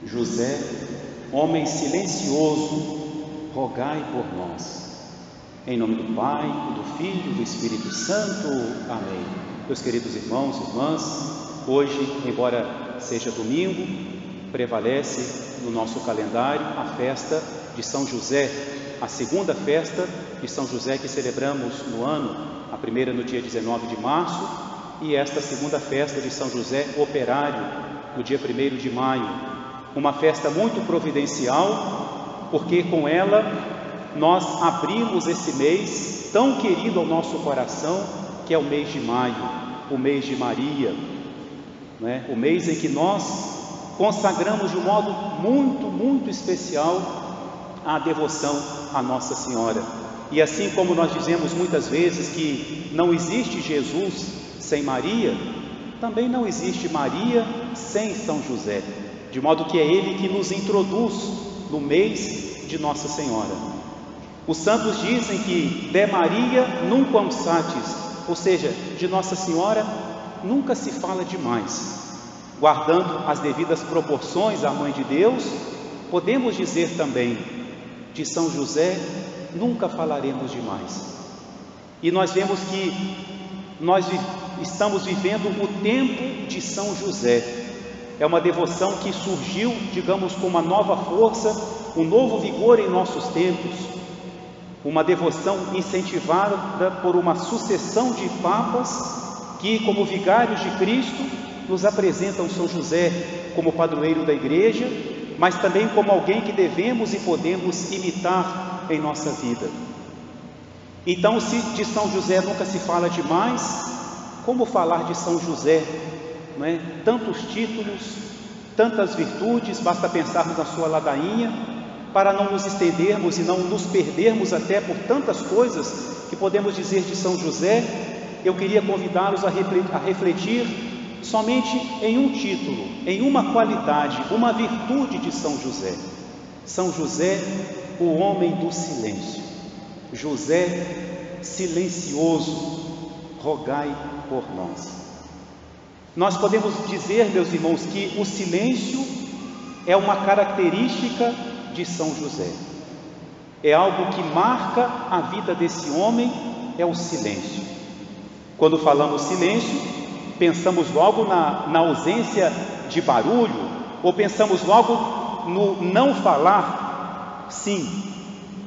José, homem silencioso, rogai por nós. Em nome do Pai, do Filho e do Espírito Santo. Amém. Meus queridos irmãos e irmãs, hoje, embora seja domingo, prevalece no nosso calendário a festa de São José, a segunda festa de São José que celebramos no ano, a primeira no dia 19 de março e esta segunda festa de São José Operário, no dia 1º de maio. Uma festa muito providencial, porque com ela nós abrimos esse mês tão querido ao nosso coração, que é o mês de maio, o mês de Maria, né? O mês em que nós consagramos de um modo muito especial a devoção à Nossa Senhora. E assim como nós dizemos muitas vezes que não existe Jesus sem Maria, também não existe Maria sem São José, de modo que é ele que nos introduz no mês de Nossa Senhora. Os santos dizem que de Maria nunquam satis, ou seja, de Nossa Senhora nunca se fala demais. Guardando as devidas proporções à Mãe de Deus, podemos dizer também, de São José nunca falaremos demais. E nós vemos que nós estamos vivendo o tempo de São José. É uma devoção que surgiu, digamos, com uma nova força, um novo vigor em nossos tempos. Uma devoção incentivada por uma sucessão de papas que, como vigários de Cristo, nos apresentam São José como padroeiro da Igreja, mas também como alguém que devemos e podemos imitar em nossa vida. Então, se de São José nunca se fala demais, como falar de São José? Não é? Tantos títulos, tantas virtudes, basta pensarmos na sua ladainha, para não nos estendermos e não nos perdermos até por tantas coisas que podemos dizer de São José. Eu queria convidá-los a refletir somente em um título, em uma qualidade, uma virtude de São José. São José, o homem do silêncio. José silencioso, rogai por nós. Nós podemos dizer, meus irmãos, que o silêncio é uma característica de São José. É algo que marca a vida desse homem, é o silêncio. Quando falamos silêncio, pensamos logo na ausência de barulho, ou pensamos logo no não falar. Sim,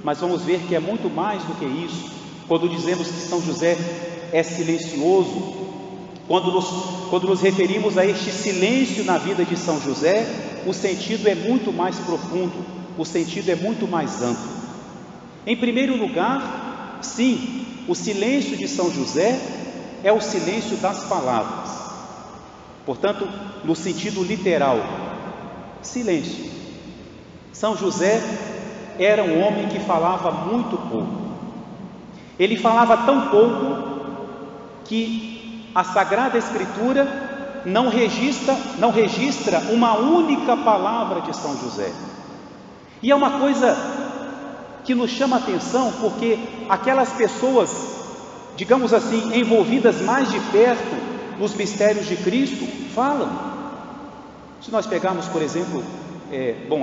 mas vamos ver que é muito mais do que isso. Quando dizemos que São José é silencioso, quando nos referimos a este silêncio na vida de São José, o sentido é muito mais profundo, o sentido é muito mais amplo. Em primeiro lugar, sim, o silêncio de São José é o silêncio das palavras. Portanto, no sentido literal, silêncio. São José era um homem que falava muito pouco. Ele falava tão pouco que a Sagrada Escritura não registra uma única palavra de São José. E é uma coisa que nos chama a atenção, porque aquelas pessoas, digamos assim, envolvidas mais de perto nos mistérios de Cristo, falam. Se nós pegarmos, por exemplo,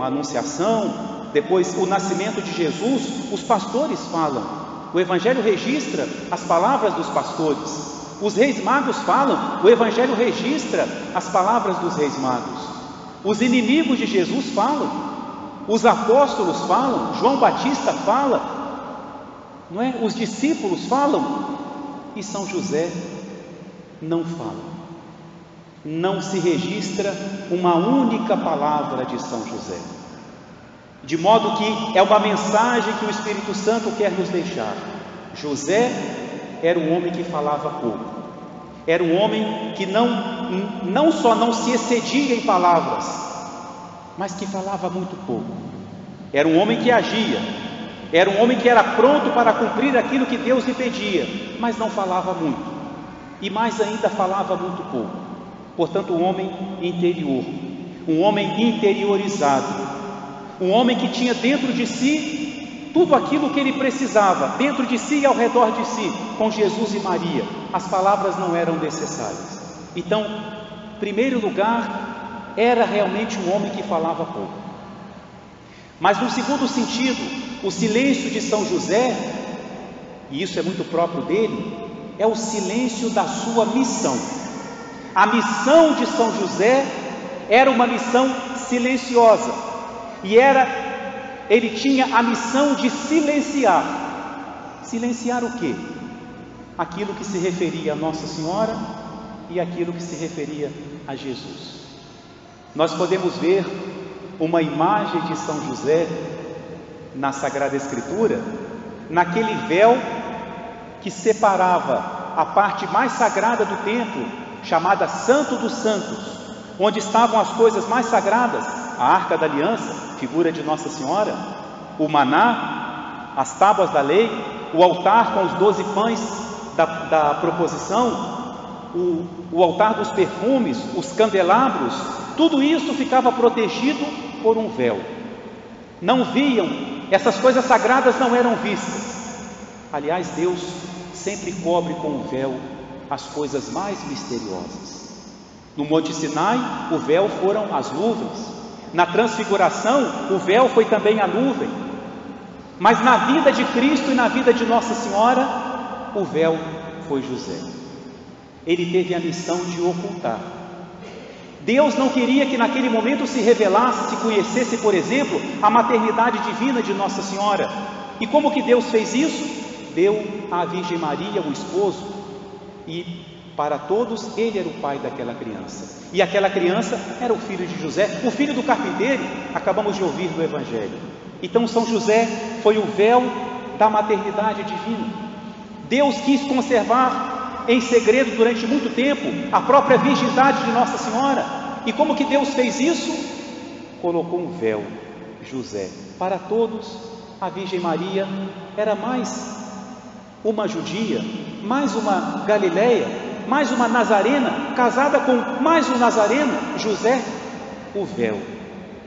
a Anunciação, depois o nascimento de Jesus, os pastores falam. O Evangelho registra as palavras dos pastores. Os reis magos falam, o Evangelho registra as palavras dos reis magos. Os inimigos de Jesus falam, os apóstolos falam, João Batista fala, não é? Os discípulos falam, e São José não fala. Não se registra uma única palavra de São José. De modo que é uma mensagem que o Espírito Santo quer nos deixar. José era um homem que falava pouco. Era um homem que não só não se excedia em palavras, mas que falava muito pouco. Era um homem que agia. Era um homem que era pronto para cumprir aquilo que Deus lhe pedia, mas não falava muito. E mais ainda, falava muito pouco. Portanto, um homem interior, um homem interiorizado, um homem que tinha dentro de si tudo aquilo que ele precisava, dentro de si e ao redor de si, com Jesus e Maria. As palavras não eram necessárias. Então, em primeiro lugar, era realmente um homem que falava pouco. Mas no segundo sentido, o silêncio de São José, e isso é muito próprio dele, é o silêncio da sua missão. A missão de São José era uma missão silenciosa, e ele tinha a missão de silenciar. Silenciar o quê? Aquilo que se referia a Nossa Senhora e aquilo que se referia a Jesus. Nós podemos ver uma imagem de São José na Sagrada Escritura, naquele véu que separava a parte mais sagrada do templo, chamada Santo dos Santos, onde estavam as coisas mais sagradas, a Arca da Aliança, figura de Nossa Senhora, o maná, as tábuas da lei, o altar com os 12 pães da proposição, o altar dos perfumes, os candelabros, tudo isso ficava protegido por um véu. Não viam, essas coisas sagradas não eram vistas. Aliás, Deus sempre cobre com o véu as coisas mais misteriosas. No Monte Sinai, o véu foram as nuvens. Na Transfiguração, o véu foi também a nuvem. Mas na vida de Cristo e na vida de Nossa Senhora, o véu foi José. Ele teve a missão de ocultar. Deus não queria que naquele momento se revelasse, se conhecesse, por exemplo, a maternidade divina de Nossa Senhora. E como que Deus fez isso? Deu à Virgem Maria o esposo, e para todos ele era o pai daquela criança. E aquela criança era o filho de José, o filho do carpinteiro, acabamos de ouvir do Evangelho. Então São José foi o véu da maternidade divina. Deus quis conservar em segredo durante muito tempo a própria virgindade de Nossa Senhora. E como que Deus fez isso? Colocou um véu, José. Para todos, a Virgem Maria era mais uma judia, mais uma galileia, mais uma nazarena, casada com mais um nazareno, José, o véu.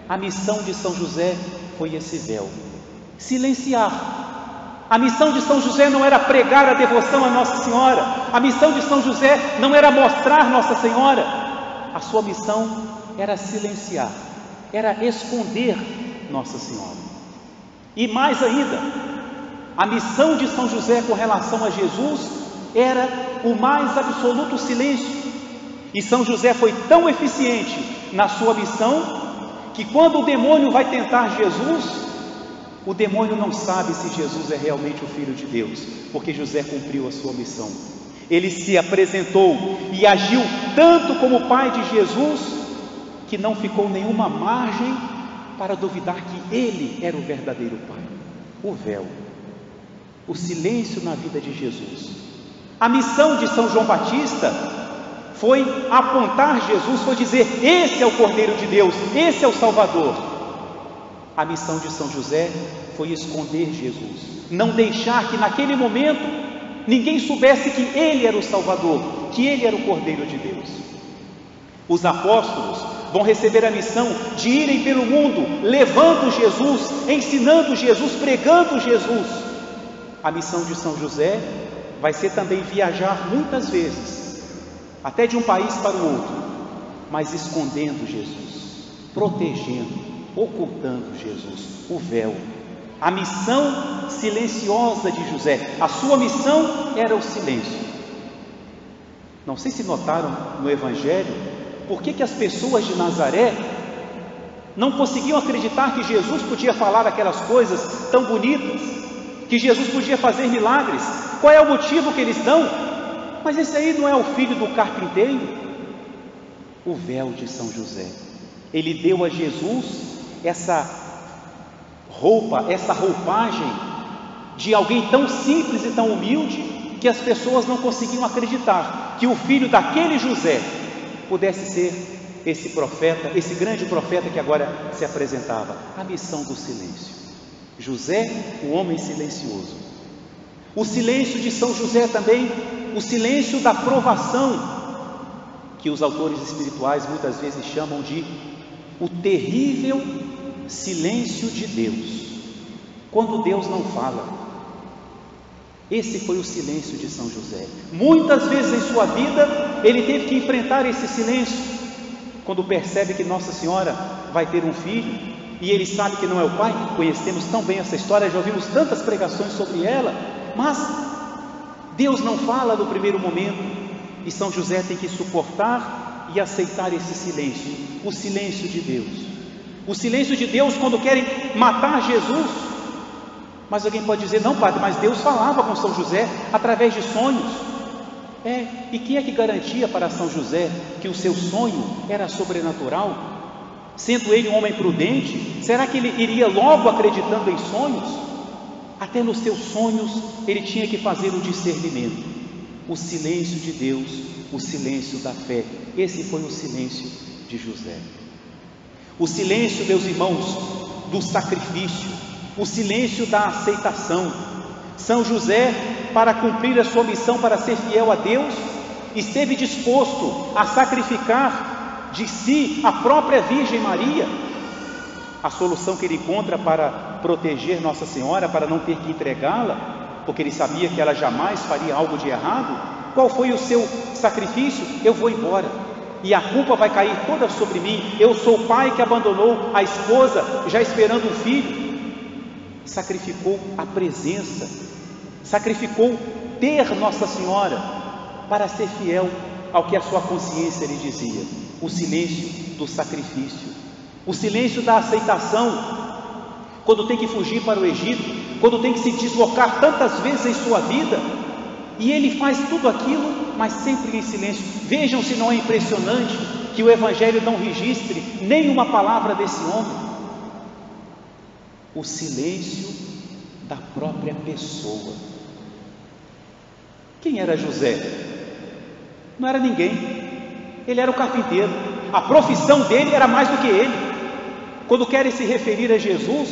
A missão de São José foi esse véu, silenciar. A missão de São José não era pregar a devoção a Nossa Senhora, a missão de São José não era mostrar Nossa Senhora, a sua missão era silenciar, era esconder Nossa Senhora. E mais ainda, a missão de São José com relação a Jesus era o mais absoluto silêncio. E São José foi tão eficiente na sua missão, que quando o demônio vai tentar Jesus, o demônio não sabe se Jesus é realmente o Filho de Deus, porque José cumpriu a sua missão. Ele se apresentou e agiu tanto como pai de Jesus, que não ficou nenhuma margem para duvidar que ele era o verdadeiro pai. O véu, o silêncio na vida de Jesus. A missão de São João Batista foi apontar Jesus, foi dizer: esse é o Cordeiro de Deus, esse é o Salvador. A missão de São José foi esconder Jesus, não deixar que naquele momento ninguém soubesse que ele era o Salvador, que ele era o Cordeiro de Deus. Os apóstolos vão receber a missão de irem pelo mundo, levando Jesus, ensinando Jesus, pregando Jesus. A missão de São José vai ser também viajar muitas vezes, até de um país para o outro, mas escondendo Jesus, protegendo, ocultando Jesus, o véu. A missão silenciosa de José, a sua missão era o silêncio. Não sei se notaram no Evangelho, por que as pessoas de Nazaré não conseguiam acreditar que Jesus podia falar aquelas coisas tão bonitas, que Jesus podia fazer milagres. Qual é o motivo que eles dão? Mas esse aí não é o filho do carpinteiro? O véu de São José. Ele deu a Jesus essa roupa, essa roupagem de alguém tão simples e tão humilde, que as pessoas não conseguiam acreditar que o filho daquele José pudesse ser esse profeta, esse grande profeta que agora se apresentava. A missão do silêncio. José, o homem silencioso. O silêncio de São José também, o silêncio da provação, que os autores espirituais muitas vezes chamam de o terrível silêncio de Deus, quando Deus não fala. Esse foi o silêncio de São José. Muitas vezes em sua vida ele teve que enfrentar esse silêncio, quando percebe que Nossa Senhora vai ter um filho, e ele sabe que não é o pai. Conhecemos tão bem essa história, já ouvimos tantas pregações sobre ela, mas Deus não fala no primeiro momento, e São José tem que suportar e aceitar esse silêncio, o silêncio de Deus. O silêncio de Deus quando querem matar Jesus. Mas alguém pode dizer: não, padre, mas Deus falava com São José através de sonhos. E quem é que garantia para São José que o seu sonho era sobrenatural? Sendo ele um homem prudente, será que ele iria logo acreditando em sonhos? Até nos seus sonhos ele tinha que fazer o discernimento, o silêncio de Deus, o silêncio da fé. Esse foi o silêncio de José. O silêncio, meus irmãos, do sacrifício, o silêncio da aceitação. São José, para cumprir a sua missão, para ser fiel a Deus, esteve disposto a sacrificar de si a própria Virgem Maria. A solução que ele encontra para proteger Nossa Senhora, para não ter que entregá-la, porque ele sabia que ela jamais faria algo de errado. Qual foi o seu sacrifício? Eu vou embora, e a culpa vai cair toda sobre mim. Eu sou o pai que abandonou a esposa, já esperando um filho. Sacrificou a presença, sacrificou ter Nossa Senhora, para ser fiel ao que a sua consciência lhe dizia. O silêncio do sacrifício, o silêncio da aceitação, quando tem que fugir para o Egito, quando tem que se deslocar tantas vezes em sua vida, e ele faz tudo aquilo, mas sempre em silêncio. Vejam se não é impressionante que o Evangelho não registre nenhuma palavra desse homem. O silêncio da própria pessoa. Quem era José? Não era ninguém. Ele era o carpinteiro. A profissão dele era mais do que ele. Quando querem se referir a Jesus,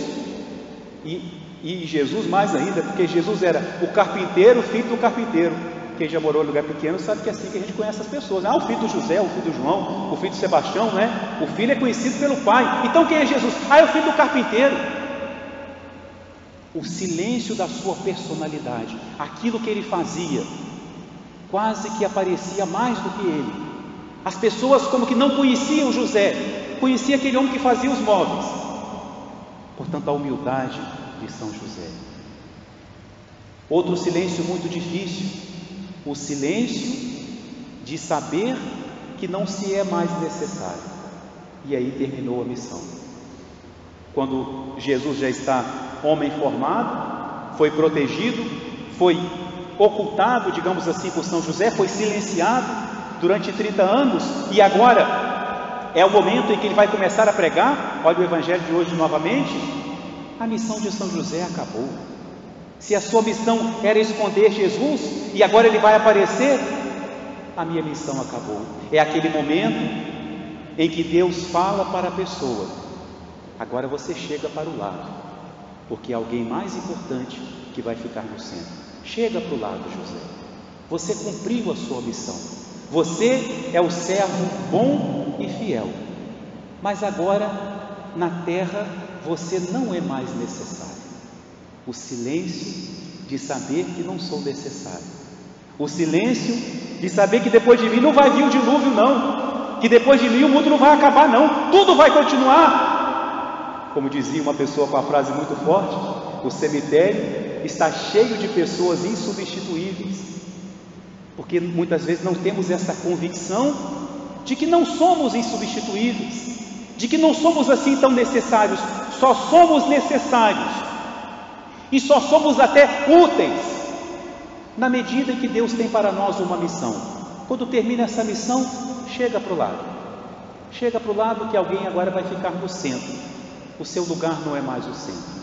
e Jesus mais ainda, porque Jesus era o carpinteiro, filho do carpinteiro. Quem já morou em lugar pequeno sabe que é assim que a gente conhece as pessoas. O filho do José, o filho do João, o filho do Sebastião, né? O filho é conhecido pelo pai. Então quem é Jesus? É o filho do carpinteiro. O silêncio da sua personalidade, aquilo que ele fazia, quase que aparecia mais do que ele. As pessoas como que não conheciam José, conhecia aquele homem que fazia os móveis. Portanto, a humildade de São José. Outro silêncio muito difícil, o silêncio de saber que não se é mais necessário. E aí terminou a missão. Quando Jesus já está homem formado, foi protegido, foi ocultado, digamos assim, por São José, foi silenciado durante 30 anos, e agora é o momento em que ele vai começar a pregar. Olha o Evangelho de hoje novamente. A missão de São José acabou. Se a sua missão era esconder Jesus, e agora ele vai aparecer, a minha missão acabou. É aquele momento em que Deus fala para a pessoa: agora você chega para o lado, porque é alguém mais importante que vai ficar no centro. Chega para o lado, José. Você cumpriu a sua missão. Você é o servo bom e fiel. Mas agora, na terra, você não é mais necessário. O silêncio de saber que não sou necessário. O silêncio de saber que depois de mim não vai vir o dilúvio, não. Que depois de mim o mundo não vai acabar, não. Tudo vai continuar. Como dizia uma pessoa com a frase muito forte: o cemitério está cheio de pessoas insubstituíveis. Porque muitas vezes não temos essa convicção de que não somos insubstituíveis, de que não somos assim tão necessários. Só somos necessários, e só somos até úteis na medida em que Deus tem para nós uma missão. Quando termina essa missão, chega para o lado. Chega para o lado, que alguém agora vai ficar no centro. O seu lugar não é mais o centro.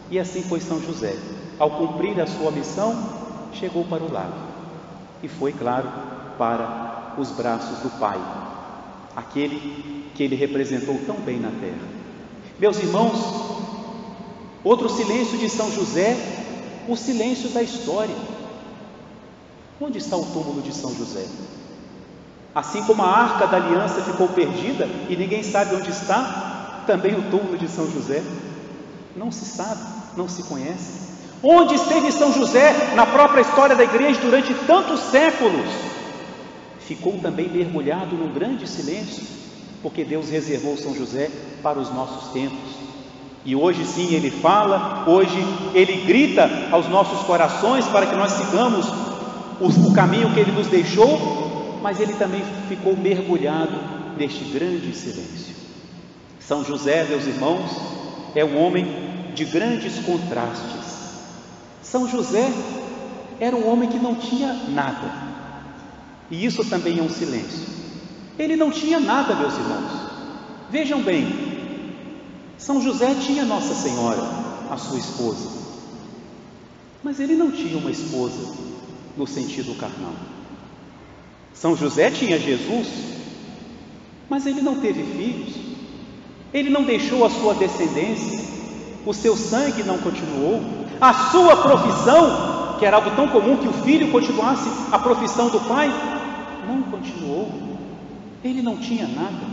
E assim foi São José. Ao cumprir a sua missão, chegou para o lado. E foi, claro, para os braços do Pai, aquele que ele representou tão bem na terra. Meus irmãos, outro silêncio de São José, o silêncio da história. Onde está o túmulo de São José? Assim como a Arca da Aliança ficou perdida e ninguém sabe onde está, também o túmulo de São José não se sabe, não se conhece. Onde esteve São José na própria história da igreja durante tantos séculos? Ficou também mergulhado num grande silêncio. porque Deus reservou São José para os nossos tempos. E hoje sim Ele fala, hoje Ele grita aos nossos corações para que nós sigamos o caminho que Ele nos deixou, mas Ele também ficou mergulhado neste grande silêncio. São José, meus irmãos, é um homem de grandes contrastes. São José era um homem que não tinha nada, e isso também é um silêncio. Ele não tinha nada, meus irmãos. Vejam bem, São José tinha Nossa Senhora, a sua esposa, mas ele não tinha uma esposa no sentido carnal. São José tinha Jesus, mas ele não teve filhos, ele não deixou a sua descendência, o seu sangue não continuou, a sua profissão, que era algo tão comum que o filho continuasse a profissão do pai, não continuou. Ele não tinha nada,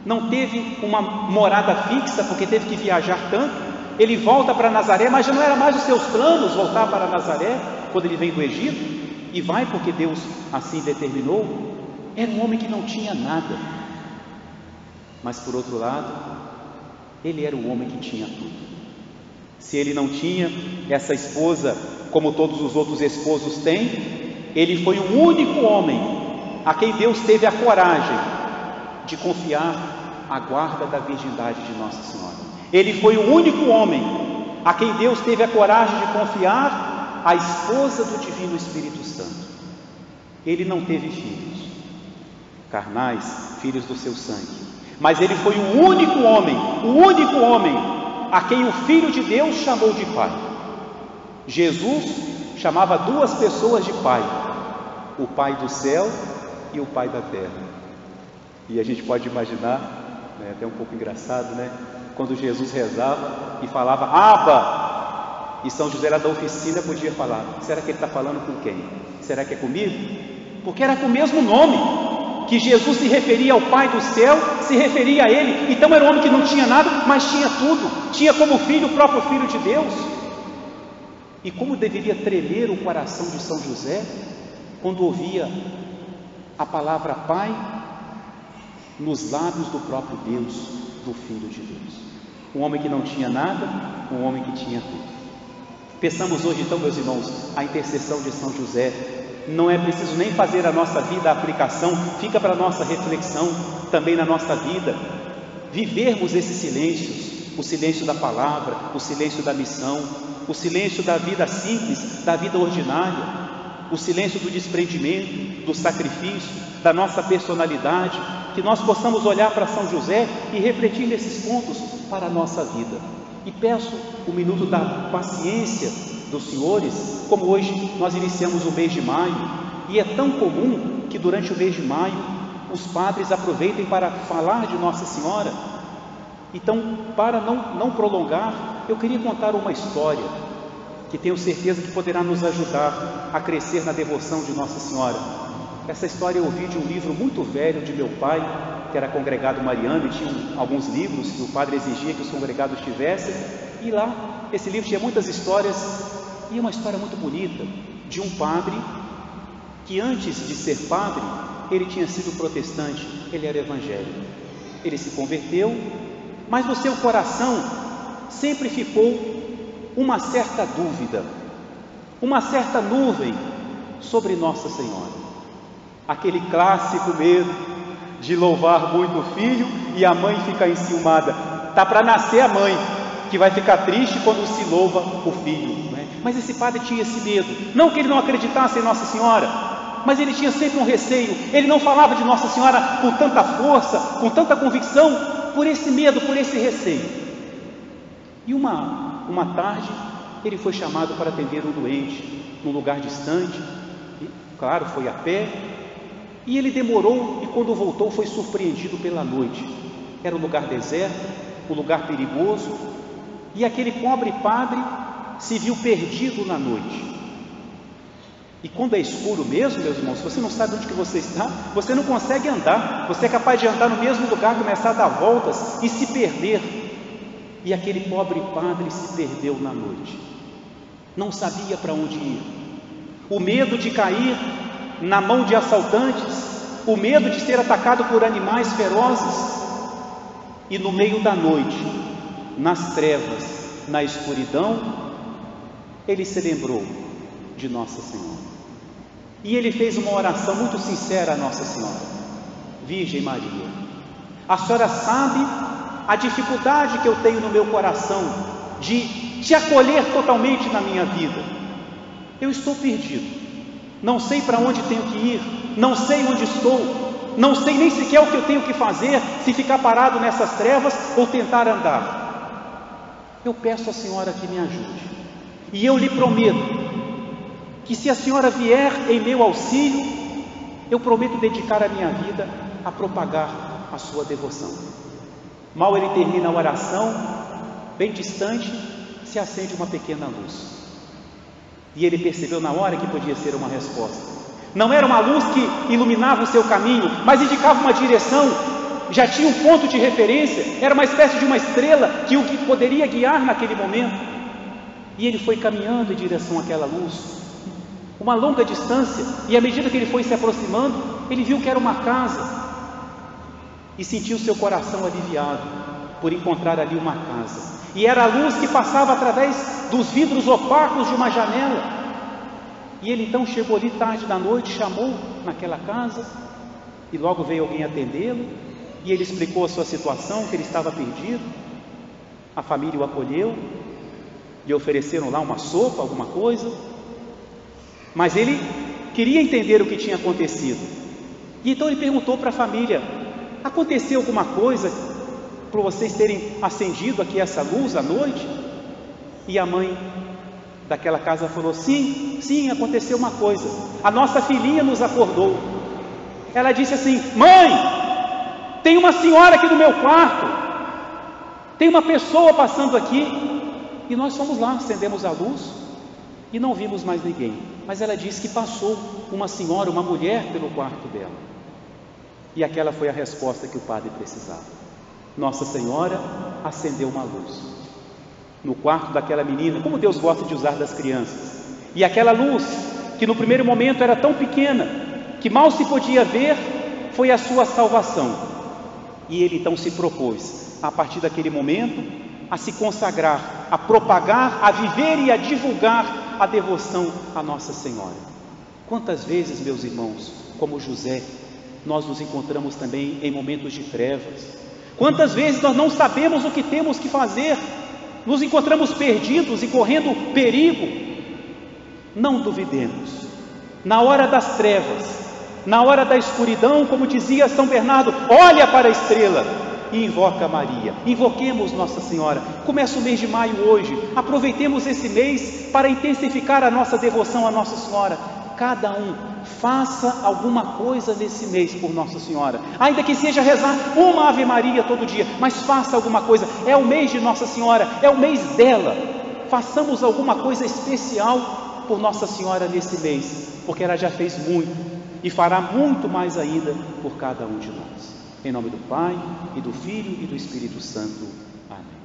não teve uma morada fixa, porque teve que viajar tanto. Ele volta para Nazaré, mas já não era mais os seus planos voltar para Nazaré, quando ele vem do Egito, e vai porque Deus assim determinou. Era um homem que não tinha nada, mas por outro lado, ele era um homem que tinha tudo. Se ele não tinha essa esposa, como todos os outros esposos têm, ele foi o único homem a quem Deus teve a coragem de confiar a guarda da virgindade de Nossa Senhora. Ele foi o único homem a quem Deus teve a coragem de confiar a esposa do Divino Espírito Santo. Ele não teve filhos carnais, filhos do seu sangue, mas ele foi o único homem a quem o Filho de Deus chamou de Pai. Jesus chamava duas pessoas de Pai, o Pai do céu e o Pai da terra. E a gente pode imaginar, até um pouco engraçado, quando Jesus rezava e falava Abba, e São José era da oficina, podia falar, será que ele está falando com quem? Será que é comigo? Porque era com o mesmo nome que Jesus se referia ao Pai do céu, se referia a ele. Então era um homem que não tinha nada, mas tinha tudo, tinha como filho o próprio Filho de Deus. E como deveria tremer o coração de São José quando ouvia a palavra Pai nos lábios do próprio Deus, do Filho de Deus. Um homem que não tinha nada, um homem que tinha tudo. Peçamos hoje então, meus irmãos, a intercessão de São José. Não é preciso nem fazer a nossa vida a aplicação, fica para a nossa reflexão também na nossa vida, vivermos esses silêncios, o silêncio da palavra, o silêncio da missão, o silêncio da vida simples, da vida ordinária, o silêncio do desprendimento, do sacrifício, da nossa personalidade, que nós possamos olhar para São José e refletir nesses pontos para a nossa vida. E peço o minuto da paciência dos senhores, como hoje nós iniciamos o mês de maio, e é tão comum que durante o mês de maio os padres aproveitem para falar de Nossa Senhora. Então, para não prolongar, eu queria contar uma história que tenho certeza que poderá nos ajudar a crescer na devoção de Nossa Senhora. Essa história eu ouvi de um livro muito velho de meu pai, que era congregado mariano, e tinha alguns livros que o padre exigia que os congregados tivessem, e lá, esse livro tinha muitas histórias, e uma história muito bonita, de um padre, que antes de ser padre, ele tinha sido protestante, ele era evangélico, ele se converteu, mas no seu coração sempre ficou uma certa dúvida, uma certa nuvem sobre Nossa Senhora, aquele clássico medo de louvar muito o filho e a mãe ficar enciumada. Está para nascer a mãe, que vai ficar triste quando se louva o filho, Mas esse padre tinha esse medo, não que ele não acreditasse em Nossa Senhora, mas ele tinha sempre um receio. Ele não falava de Nossa Senhora com tanta força, com tanta convicção, por esse medo, por esse receio. E uma tarde ele foi chamado para atender um doente num lugar distante, e, claro, foi a pé, e ele demorou, e quando voltou foi surpreendido pela noite. Era um lugar deserto, um lugar perigoso, e aquele pobre padre se viu perdido na noite. E quando é escuro mesmo, meus irmãos, você não sabe onde que você está, você não consegue andar, você é capaz de andar no mesmo lugar, começar a dar voltas e se perder. E aquele pobre padre se perdeu na noite, não sabia para onde ir. O medo de cair na mão de assaltantes, o medo de ser atacado por animais ferozes, E no meio da noite, nas trevas, na escuridão, ele se lembrou de Nossa Senhora. E ele fez uma oração muito sincera a Nossa Senhora: Virgem Maria, a senhora sabe a dificuldade que eu tenho no meu coração de te acolher totalmente na minha vida. Eu estou perdido, não sei para onde tenho que ir, não sei onde estou, não sei nem sequer o que eu tenho que fazer, se ficar parado nessas trevas ou tentar andar. Eu peço à senhora que me ajude, e eu lhe prometo que, se a senhora vier em meu auxílio, eu prometo dedicar a minha vida a propagar a sua devoção. Mal ele termina a oração, bem distante, se acende uma pequena luz. E ele percebeu na hora que podia ser uma resposta. Não era uma luz que iluminava o seu caminho, mas indicava uma direção, já tinha um ponto de referência, era uma espécie de uma estrela que o poderia guiar naquele momento. E ele foi caminhando em direção àquela luz, uma longa distância, e à medida que ele foi se aproximando, ele viu que era uma casa, e sentiu seu coração aliviado por encontrar ali uma casa. E era a luz que passava através dos vidros opacos de uma janela. E ele então chegou ali tarde da noite, chamou naquela casa, e logo veio alguém atendê-lo, e ele explicou a sua situação, que ele estava perdido. A família o acolheu, lhe ofereceram lá uma sopa, alguma coisa, mas ele queria entender o que tinha acontecido. E então ele perguntou para a família: aconteceu alguma coisa para vocês terem acendido aqui essa luz à noite? E a mãe daquela casa falou: sim, aconteceu uma coisa. A nossa filhinha nos acordou. Ela disse assim: mãe, tem uma senhora aqui no meu quarto, tem uma pessoa passando aqui. E nós fomos lá, acendemos a luz e não vimos mais ninguém. Mas ela disse que passou uma senhora, uma mulher pelo quarto dela. E aquela foi a resposta que o padre precisava. Nossa Senhora acendeu uma luz no quarto daquela menina, como Deus gosta de usar das crianças. E aquela luz, que no primeiro momento era tão pequena, que mal se podia ver, foi a sua salvação. E ele então se propôs, a partir daquele momento, a se consagrar, a propagar, a viver e a divulgar a devoção a Nossa Senhora. Quantas vezes, meus irmãos, como José, nós nos encontramos também em momentos de trevas. Quantas vezes nós não sabemos o que temos que fazer, nos encontramos perdidos e correndo perigo. Não duvidemos, na hora das trevas, na hora da escuridão, como dizia São Bernardo, olha para a estrela e invoca Maria. Invoquemos Nossa Senhora. Começa o mês de maio hoje, aproveitemos esse mês para intensificar a nossa devoção a Nossa Senhora. Cada um faça alguma coisa nesse mês por Nossa Senhora, ainda que seja rezar uma Ave Maria todo dia, mas faça alguma coisa. É o mês de Nossa Senhora, é o mês dela. Façamos alguma coisa especial por Nossa Senhora nesse mês, porque ela já fez muito e fará muito mais ainda por cada um de nós. Em nome do Pai, e do Filho, e do Espírito Santo. Amém.